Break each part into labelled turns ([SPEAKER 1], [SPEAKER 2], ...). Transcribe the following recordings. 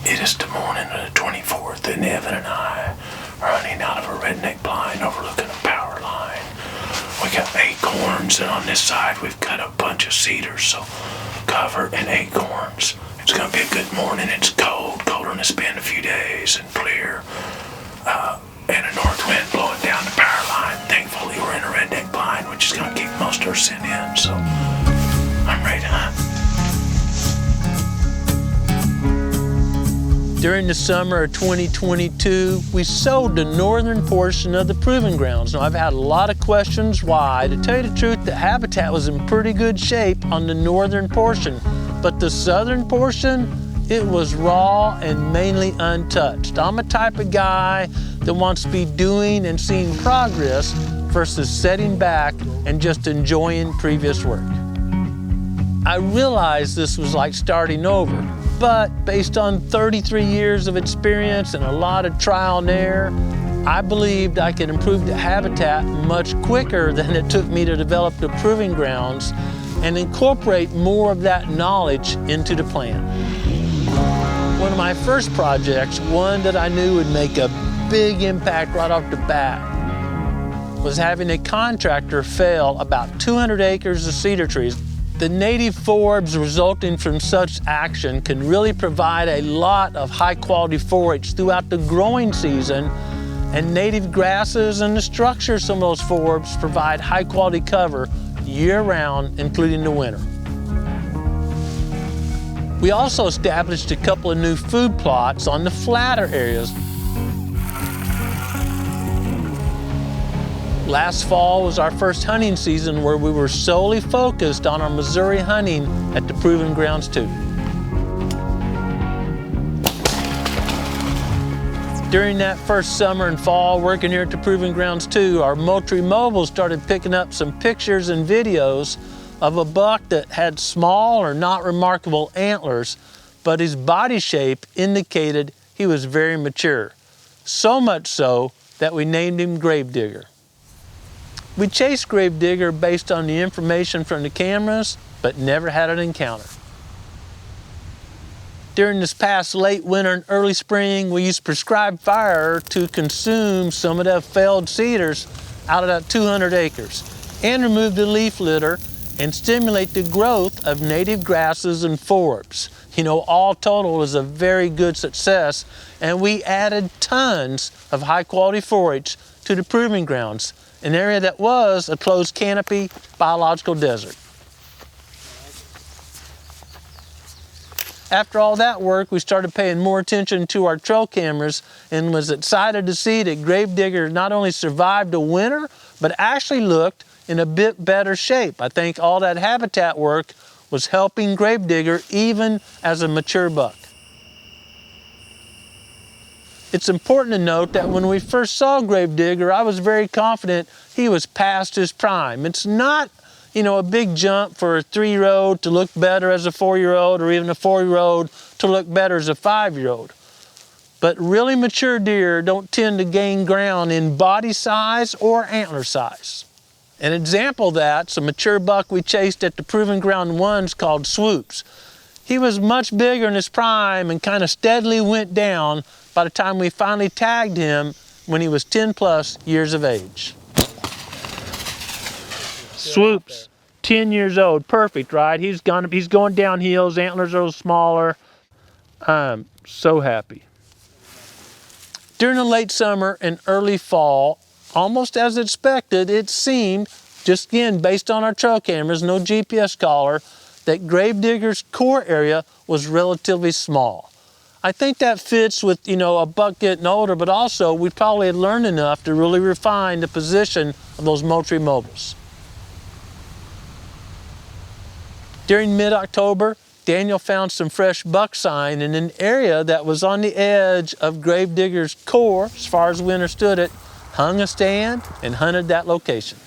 [SPEAKER 1] It is the morning of the 24th, and Evan and I are hunting out of a redneck blind overlooking a power line. We got acorns, and on this side we've got a bunch of cedars, so cover and acorns. It's going to be a good morning. It's cold, colder than it's been a few days, and clear. And a north wind blowing down the power line. Thankfully, we're in a redneck blind, which is going to keep most of our scent in, so I'm ready to hunt.
[SPEAKER 2] During the summer of 2022, we sowed the northern portion of the proving grounds. Now, I've had a lot of questions why. To tell you the truth, the habitat was in pretty good shape on the northern portion, but the southern portion, it was raw and mainly untouched. I'm a type of guy that wants to be doing and seeing progress versus setting back and just enjoying previous work. I realized this was like starting over, but based on 33 years of experience and a lot of trial and error, I believed I could improve the habitat much quicker than it took me to develop the proving grounds and incorporate more of that knowledge into the plan. One of my first projects, one that I knew would make a big impact right off the bat, was having a contractor fell about 200 acres of cedar trees. The native forbs resulting from such action can really provide a lot of high-quality forage throughout the growing season, and native grasses and the structure of some of those forbs provide high-quality cover year-round, including the winter. We also established a couple of new food plots on the flatter areas. Last fall was our first hunting season where we were solely focused on our Missouri hunting at the Proving Grounds 2. During that first summer and fall working here at the Proving Grounds 2, our Moultrie Mobile started picking up some pictures and videos of a buck that had small or not remarkable antlers, but his body shape indicated he was very mature. So much so that we named him Gravedigger. We chased Gravedigger based on the information from the cameras, but never had an encounter. During this past late winter and early spring, we used prescribed fire to consume some of the felled cedars out of that 200 acres and remove the leaf litter and stimulate the growth of native grasses and forbs. You know, all total was a very good success, and we added tons of high-quality forage to the proving grounds, an area that was a closed canopy biological desert. After all that work, we started paying more attention to our trail cameras and was excited to see that Gravedigger not only survived the winter, but actually looked in a bit better shape. I think all that habitat work was helping Gravedigger even as a mature buck. It's important to note that when we first saw Gravedigger, I was very confident he was past his prime. It's not, a big jump for a 3-year-old to look better as a 4-year-old or even a 4-year-old to look better as a 5-year-old. But really mature deer don't tend to gain ground in body size or antler size. An example of that's a mature buck we chased at the Proving Ground 1's called Swoops. He was much bigger in his prime and kind of steadily went down by the time we finally tagged him when he was 10+ years of age. Swoops, 10 years old, perfect, right? He's going downhill, his antlers are a little smaller. I'm so happy. During the late summer and early fall, almost as expected, it seemed, just again based on our trail cameras, no GPS collar, that Gravedigger's core area was relatively small. I think that fits with, a buck getting older, but also we probably had learned enough to really refine the position of those Moultrie Mobiles. During mid-October, Daniel found some fresh buck sign in an area that was on the edge of Gravedigger's core, as far as we understood it, hung a stand and hunted that location.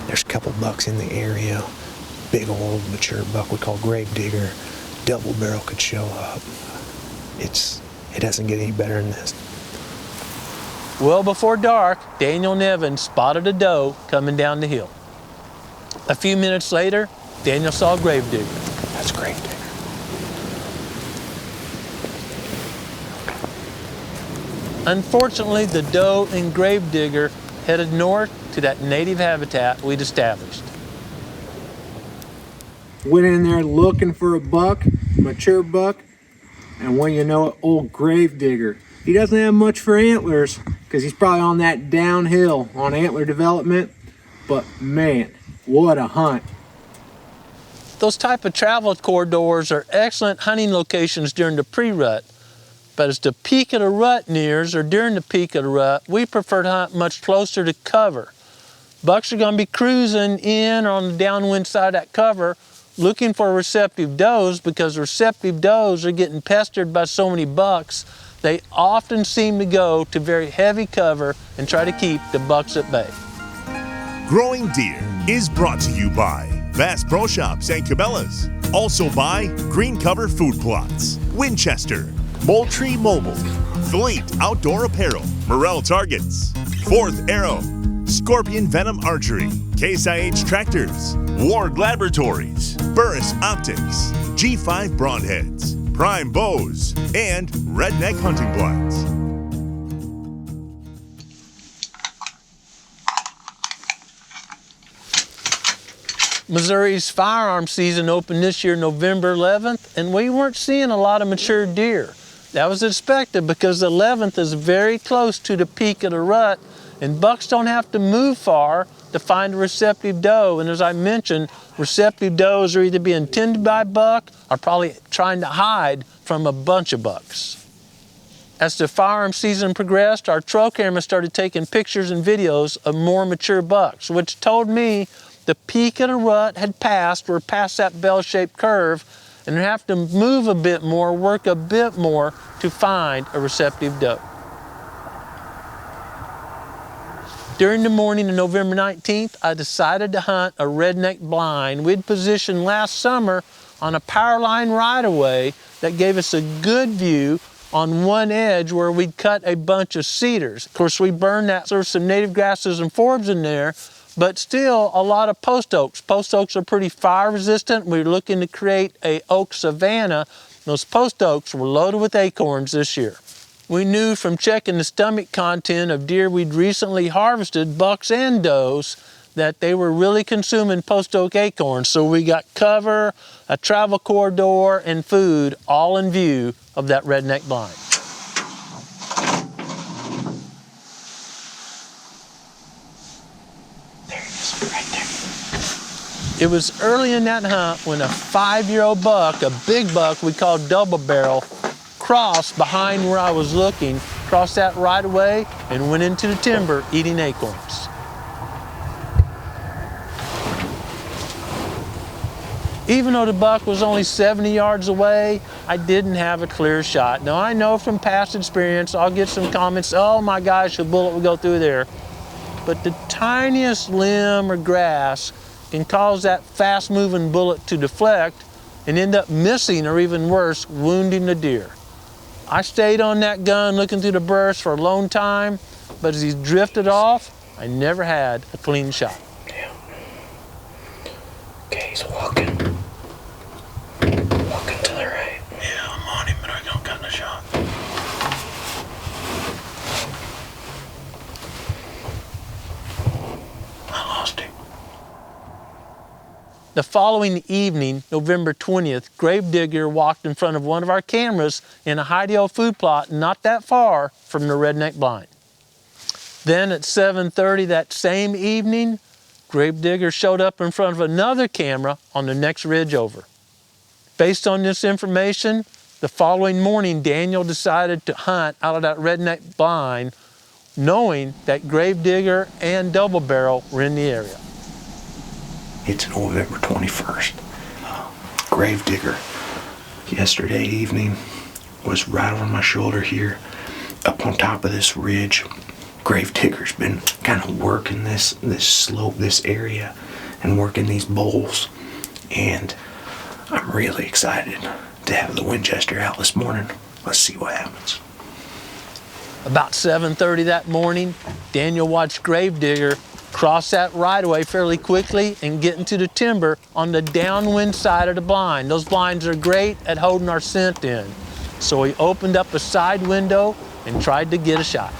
[SPEAKER 3] There's a couple bucks in the area. Big old mature buck we call Gravedigger. Double barrel could show up. It doesn't get any better than this.
[SPEAKER 2] Well before dark, Daniel and Evan spotted a doe coming down the hill. A few minutes later, Daniel saw Gravedigger.
[SPEAKER 3] That's Gravedigger.
[SPEAKER 2] Unfortunately, the doe and Gravedigger headed north to that native habitat we'd established.
[SPEAKER 4] Went in there looking for a buck, mature buck, and when you know it, old Gravedigger. He doesn't have much for antlers because he's probably on that downhill on antler development, but man, what a hunt.
[SPEAKER 2] Those type of travel corridors are excellent hunting locations during the pre-rut, but as the peak of the rut nears, or during the peak of the rut, we prefer to hunt much closer to cover. Bucks are going to be cruising in or on the downwind side of that cover looking for receptive does, because receptive does are getting pestered by so many bucks. They often seem to go to very heavy cover and try to keep the bucks at bay.
[SPEAKER 5] Growing Deer is brought to you by Bass Pro Shops and Cabela's. Also by Green Cover Food Plots, Winchester, Moultrie Mobile, Fleet Outdoor Apparel, Morel Targets, Fourth Arrow, Scorpion Venom Archery, Case IH Tractors, Ward Laboratories, Burris Optics, G5 Broadheads, Prime Bows, and Redneck Hunting Blinds.
[SPEAKER 2] Missouri's firearm season opened this year November 11th, and we weren't seeing a lot of mature deer. That was expected because the 11th is very close to the peak of the rut, and bucks don't have to move far to find a receptive doe. And as I mentioned, receptive does are either being tended by a buck or probably trying to hide from a bunch of bucks. As the firearm season progressed, our trail camera started taking pictures and videos of more mature bucks, which told me the peak of the rut had passed. We're past that bell-shaped curve, and we have to move a bit more, work a bit more to find a receptive doe. During the morning of November 19th, I decided to hunt a redneck blind we'd positioned last summer on a power line right-of-way that gave us a good view on one edge where we'd cut a bunch of cedars. Of course, we burned that. There's some native grasses and forbs in there, but still a lot of post oaks. Post oaks are pretty fire resistant. We were looking to create a oak savanna. Those post oaks were loaded with acorns this year. We knew from checking the stomach content of deer we'd recently harvested, bucks and does, that they were really consuming post oak acorns. So we got cover, a travel corridor, and food all in view of that redneck blind. It was early in that hunt when a 5-year-old buck, a big buck we called double barrel, crossed behind where I was looking, crossed that right away, and went into the timber eating acorns. Even though the buck was only 70 yards away, I didn't have a clear shot. Now I know from past experience, I'll get some comments, oh my gosh, a bullet will go through there. But the tiniest limb or grass can cause that fast-moving bullet to deflect and end up missing, or even worse, wounding the deer. I stayed on that gun looking through the burst for a long time, but as he drifted off, I never had a clean shot.
[SPEAKER 3] Yeah. Okay, he's walking. Walking to the right.
[SPEAKER 1] Yeah, I'm on him, but I don't got a shot. I lost him.
[SPEAKER 2] The following evening, November 20th, Gravedigger walked in front of one of our cameras in a high-dale food plot not that far from the redneck blind. Then at 7:30 that same evening, Gravedigger showed up in front of another camera on the next ridge over. Based on this information, the following morning, Daniel decided to hunt out of that redneck blind, knowing that Gravedigger and Double Barrel were in the area.
[SPEAKER 3] It's November 21st. Gravedigger, yesterday evening, was right over my shoulder here, up on top of this ridge. Gravedigger's been kind of working this slope, this area, and working these bowls. And I'm really excited to have the Winchester out this morning. Let's see what happens.
[SPEAKER 2] About 7:30 that morning, Daniel watched Gravedigger cross that right-of-way fairly quickly and get into the timber on the downwind side of the blind. Those blinds are great at holding our scent in. So he opened up a side window, and tried to get a shot.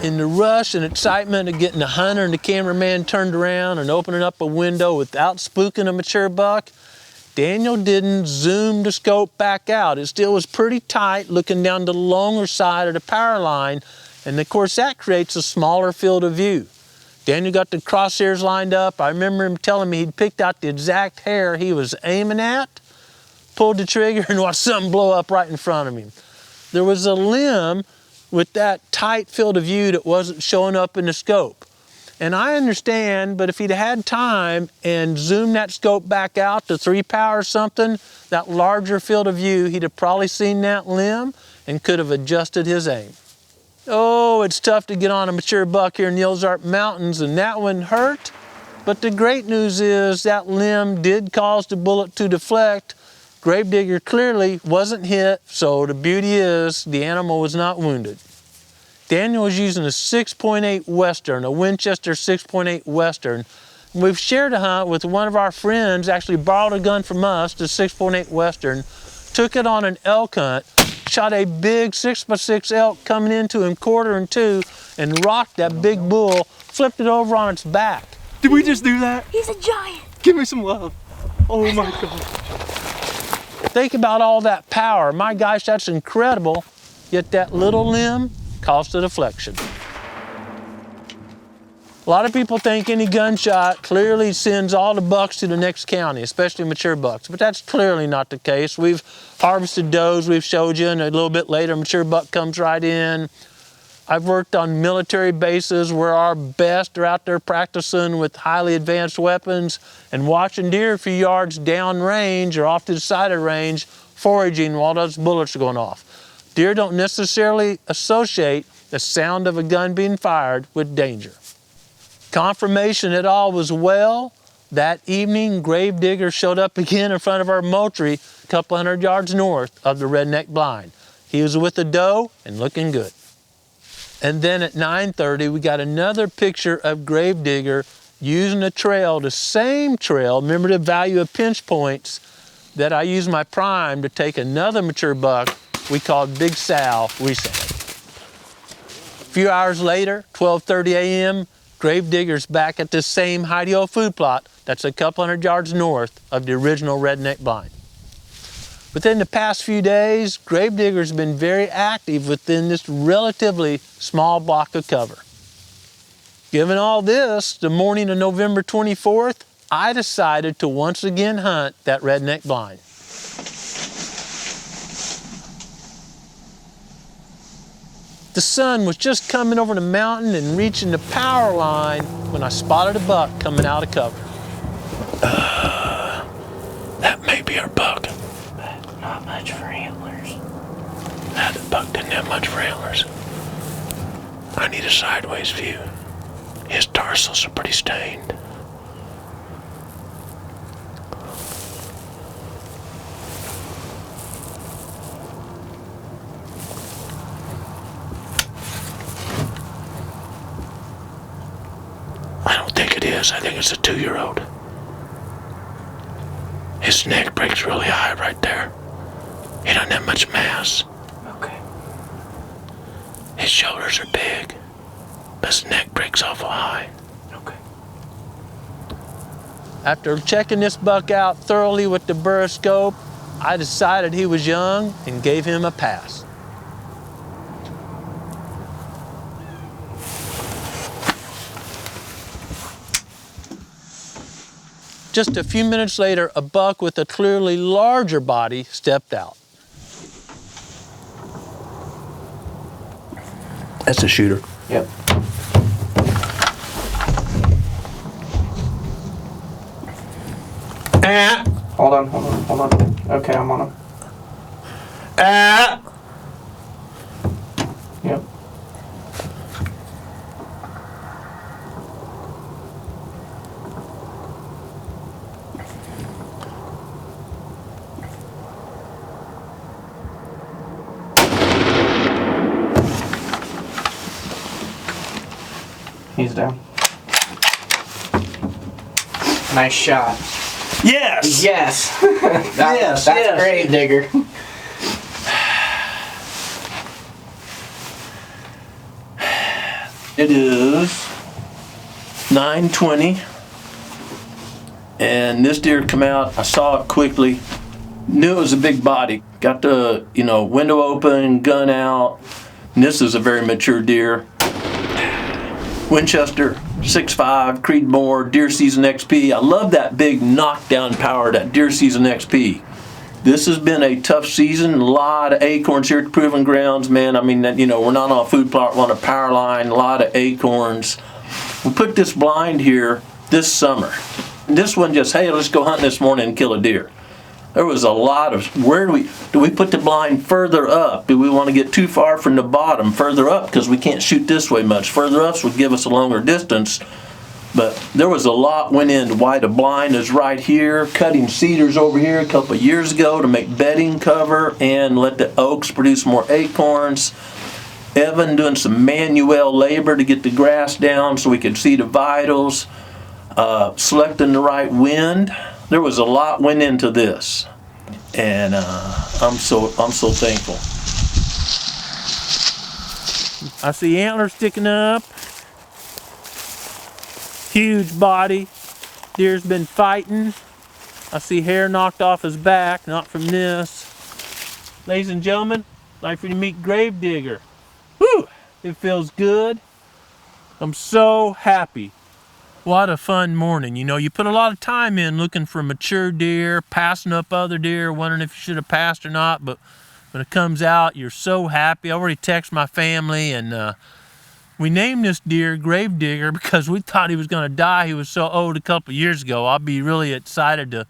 [SPEAKER 2] In the rush and excitement of getting the hunter and the cameraman turned around and opening up a window without spooking a mature buck, Daniel didn't zoom the scope back out. It still was pretty tight, looking down the longer side of the power line, and of course that creates a smaller field of view. Daniel got the crosshairs lined up. I remember him telling me he'd picked out the exact hair he was aiming at, pulled the trigger, and watched something blow up right in front of him. There was a limb with that tight field of view that wasn't showing up in the scope. And I understand, but if he'd had time and zoomed that scope back out to 3 power or something, that larger field of view, he'd have probably seen that limb and could have adjusted his aim. Oh, it's tough to get on a mature buck here in the Ozark Mountains, and that one hurt. But the great news is that limb did cause the bullet to deflect. Gravedigger clearly wasn't hit, so the beauty is the animal was not wounded. Daniel was using a 6.8 Western, a Winchester 6.8 Western. We've shared a hunt with one of our friends, actually borrowed a gun from us, the 6.8 Western, took it on an elk hunt, shot a big 6x6 elk coming into him quarter and two, and rocked that big bull, flipped it over on its back.
[SPEAKER 6] Did we just do that?
[SPEAKER 7] He's a giant.
[SPEAKER 6] Give me some love. Oh my God.
[SPEAKER 2] Think about all that power. My gosh, that's incredible. Yet that little limb caused a deflection. A lot of people think any gunshot clearly sends all the bucks to the next county, especially mature bucks, but that's clearly not the case. We've harvested does, we've showed you, and a little bit later, a mature buck comes right in. I've worked on military bases where our best are out there practicing with highly advanced weapons and watching deer a few yards downrange or off to the side of range, foraging while those bullets are going off. Deer don't necessarily associate the sound of a gun being fired with danger. Confirmation that all was well. That evening, Gravedigger showed up again in front of our moultrie a couple hundred yards north of the redneck blind. He was with a doe and looking good. And then at 9:30, we got another picture of Gravedigger using a trail, the same trail, remember the value of pinch points, that I used my prime to take another mature buck we called Big Sal recently. A few hours later, 12:30 a.m., Gravedigger's back at this same Hideo food plot that's a couple hundred yards north of the original redneck blind. Within the past few days, Gravedigger's been very active within this relatively small block of cover. Given all this, the morning of November 24th, I decided to once again hunt that redneck blind. The sun was just coming over the mountain and reaching the power line when I spotted a buck coming out of cover.
[SPEAKER 1] That may be our buck.
[SPEAKER 7] Not much for antlers.
[SPEAKER 1] That buck didn't have much for antlers. I need a sideways view. His tarsals are pretty stained. I don't think it is. I think it's a 2-year-old. His neck breaks really high right there. He doesn't have much mass.
[SPEAKER 7] Okay.
[SPEAKER 1] His shoulders are big, but his neck breaks awful high.
[SPEAKER 7] Okay.
[SPEAKER 2] After checking this buck out thoroughly with the buroscope, I decided he was young and gave him a pass. Just a few minutes later, a buck with a clearly larger body stepped out.
[SPEAKER 3] That's a shooter.
[SPEAKER 6] Yep. Hold on. Okay, I'm on him. Yep. hands down. Nice shot.
[SPEAKER 2] Yes!
[SPEAKER 6] Yes.
[SPEAKER 2] Yes,
[SPEAKER 6] That's
[SPEAKER 2] yes.
[SPEAKER 6] Gravedigger.
[SPEAKER 2] It is 9:20, and this deer come out. I saw it quickly, knew it was a big body. Got the window open, gun out. And this is a very mature deer. Winchester 6.5 Creedmoor Deer Season XP. I love that big knockdown power, that Deer Season XP. This has been a tough season. A lot of acorns here at the Proving Grounds, man. I mean, we're not on a food plot, we're on a power line. A lot of acorns. We put this blind here this summer. This one just, hey, let's go hunting this morning and kill a deer. There was a lot of, where do we put the blind further up? Do we want to get too far from the bottom? Further up, because we can't shoot this way much. Further up would give us a longer distance. But there was a lot went into why the blind is right here. Cutting cedars over here a couple of years ago to make bedding cover and let the oaks produce more acorns. Evan doing some manual labor to get the grass down so we could see the vitals. Selecting the right wind. There was a lot went into this, and I'm so thankful. I see antlers sticking up. Huge body. Deer's been fighting. I see hair knocked off his back, not from this. Ladies and gentlemen, I'd like for you to meet Gravedigger. Whew! It feels good. I'm so happy. What a fun morning. You put a lot of time in looking for mature deer, passing up other deer, wondering if you should have passed or not, but when it comes out, you're so happy. I already texted my family, and we named this deer Gravedigger because we thought he was going to die. He was so old a couple of years ago. I'll be really excited to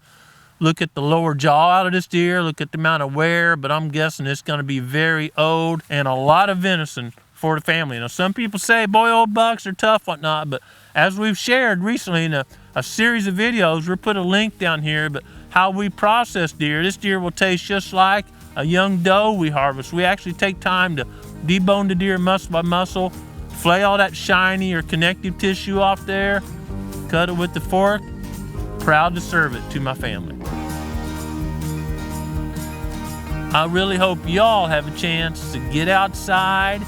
[SPEAKER 2] look at the lower jaw out of this deer, look at the amount of wear, but I'm guessing it's going to be very old and a lot of venison for the family. Now, some people say, boy, old bucks are tough, whatnot, but as we've shared recently in a series of videos, we'll put a link down here, but how we process deer. This deer will taste just like a young doe we harvest. We actually take time to debone the deer muscle by muscle, flay all that shiny or connective tissue off there, cut it with the fork. Proud to serve it to my family. I really hope y'all have a chance to get outside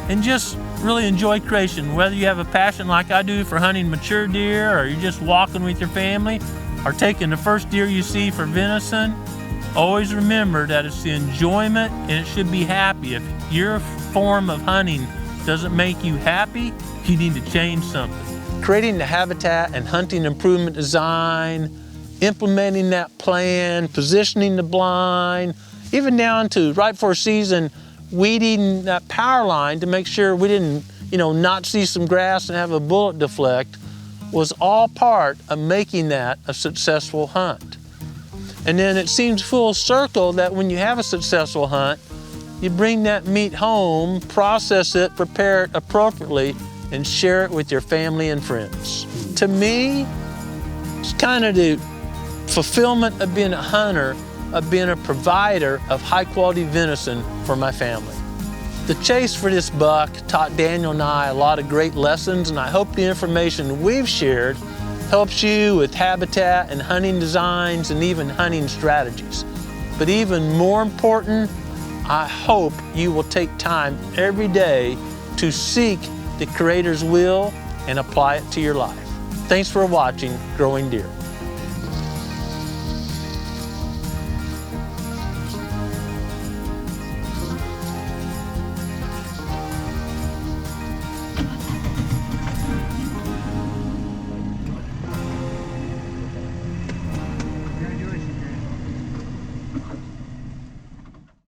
[SPEAKER 2] and just really enjoy creation. Whether you have a passion like I do for hunting mature deer, or you're just walking with your family, or taking the first deer you see for venison, always remember that it's the enjoyment and it should be happy. If your form of hunting doesn't make you happy, you need to change something. Creating the habitat and hunting improvement design, implementing that plan, positioning the blind, even down to right before season, weeding that power line to make sure we didn't, not see some grass and have a bullet deflect, was all part of making that a successful hunt. And then it seems full circle that when you have a successful hunt, you bring that meat home, process it, prepare it appropriately, and share it with your family and friends. To me, it's kind of the fulfillment of being a hunter, of being a provider of high-quality venison for my family. The chase for this buck taught Daniel and I a lot of great lessons, and I hope the information we've shared helps you with habitat and hunting designs and even hunting strategies. But even more important, I hope you will take time every day to seek the Creator's will and apply it to your life. Thanks for watching Growing Deer.